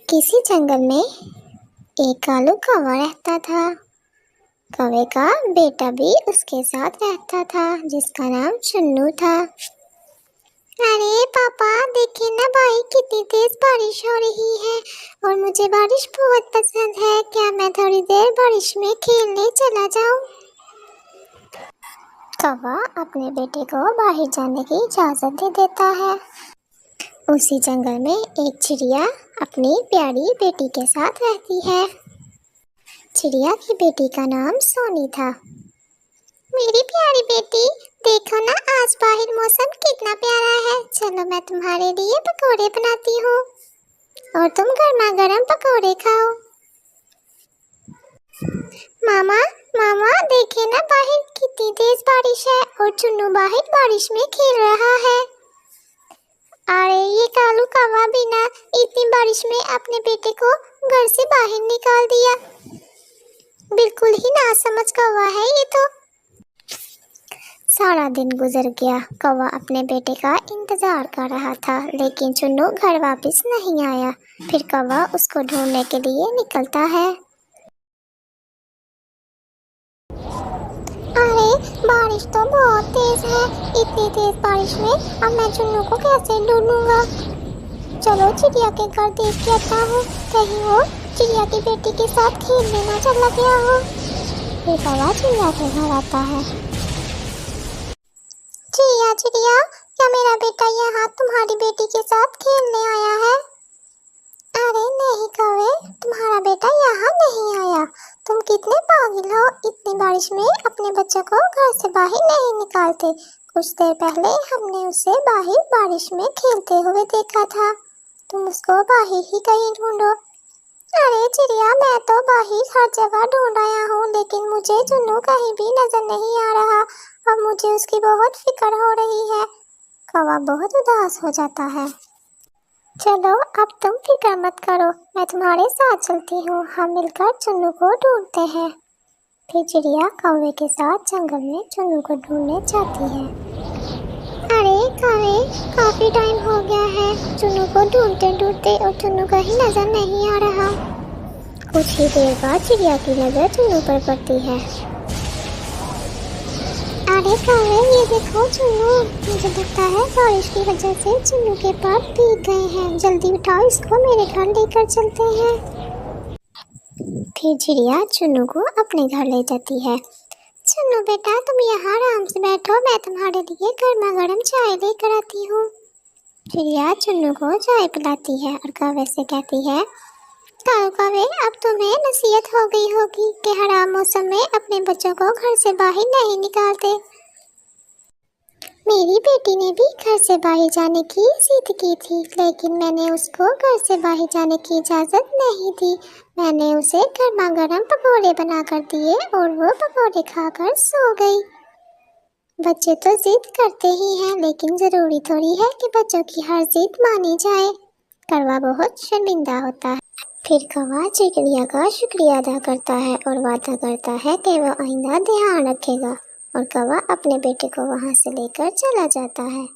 किसी जंगल में एक कालू कौवा रहता था। कौवे का बेटा भी उसके साथ रहता था, जिसका नाम चुन्नू था। अरे पापा, देखिए ना भाई, कितनी तेज बारिश हो रही है और मुझे बारिश बहुत पसंद है। क्या मैं थोड़ी देर बारिश में खेलने चला जाऊं? कौवा अपने बेटे को बाहर जाने की इजाजत दे देता है। उसी जंगल में एक चिड़िया अपनी प्यारी बेटी के साथ रहती है। चिड़िया की बेटी का नाम सोनी था। मेरी प्यारी बेटी, देखो ना, आज बाहर मौसम कितना प्यारा है। चलो मैं तुम्हारे लिए पकोड़े बनाती हूँ और तुम गर्मा गर्म पकोड़े खाओ। मामा मामा, देखे ना, बाहर कितनी तेज बारिश है और चुन्नू बाहर बारिश में खेल रहा है। अरे ये कालू कौवा भी ना इतनी बारिश में अपने बेटे को घर से बाहर निकाल दिया। बिल्कुल ही नासमझ कौवा है ये तो। सारा दिन गुजर गया। कौवा अपने बेटे का इंतजार कर रहा था, लेकिन चुन्नू घर वापस नहीं आया। फिर कौवा उसको ढूंढने के लिए निकलता है। अरे बारिश तो बहुत तेज है। इतनी तेज बारिश में अब मैं चुन्नू को कैसे ढूंढूंगा? चलो चिड़िया के घर देख के आता हूँ, कहीं वो चिड़िया की बेटी के साथ खेलने ना चला गया हो। फिर कौवा चिड़िया के घर आता है। चिड़िया चिड़िया, क्या मेरा बेटा यहाँ तुम्हारी बेटी के साथ खेलने आया है? अरे नहीं कौवे, तुम्हारा बेटा यहाँ नहीं आया। तुम कितने पागल हो, इतनी बारिश में अपने बच्चों को घर से बाहर नहीं निकालते। कुछ देर पहले हमने उसे बाहर बारिश में खेलते हुए देखा था। तुम उसको बाहर ही कहीं ढूंढो। अरे चिड़िया, मैं तो बाहर हर जगह ढूंढ आया हूँ, लेकिन मुझे चुन्नू कहीं भी नजर नहीं आ रहा। अब मुझे उसकी बहुत फिक्र हो रही है। कौवा बहुत उदास हो जाता है। चलो अब तुम फिक्र मत करो, मैं तुम्हारे साथ चलती हूँ। हम मिलकर चुन्नू को ढूंढते हैं। फिर चिड़िया कौवे के साथ जंगल में चुन्नू को ढूंढने जाती है। अरे कौवे, काफी टाइम हो गया है चुन्नू को ढूंढते ढूंढते और चुन्नू कहीं नजर नहीं आ रहा। कुछ ही देर बाद चिड़िया की नजर चुन्नू पर पड़ती है। अरे कौवे, ये देखो चुन्नू, मुझे लगता है बारिश की वजह से चुन्नू के पैर भीग गए हैं। जल्दी उठाओ, इसको मेरे घर लेकर चलते हैं। फिर चिड़िया चुन्नू को अपने घर ले जाती है। चुन्नू बेटा, तुम यहाँ आराम से बैठो, मैं तुम्हारे लिए गर्मा गर्म चाय लेकर आती हूँ। चिड़िया चुन्नू को चाय पिलाती है और कौवे से कहती है, कौवे, अब तुम्हें नसीहत हो गई होगी कि हराम मौसम में अपने बच्चों को घर से बाहर नहीं निकालते। मेरी बेटी ने भी घर से बाहर जाने की जिद की थी, लेकिन मैंने उसको घर से बाहर जाने की इजाज़त नहीं दी। मैंने उसे गर्मा गर्म पकौड़े बना कर दिए और वो पकौड़े खाकर सो गई। बच्चे तो जिद करते ही हैं, लेकिन ज़रूरी थोड़ी है कि बच्चों की हर जिद मानी जाए। कौवा बहुत शर्मिंदा होता है। फिर कौवा चिड़िया का शुक्रिया अदा करता है और वादा करता है कि वह आइंदा ध्यान रखेगा, और कौवा अपने बेटे को वहां से लेकर चला जाता है।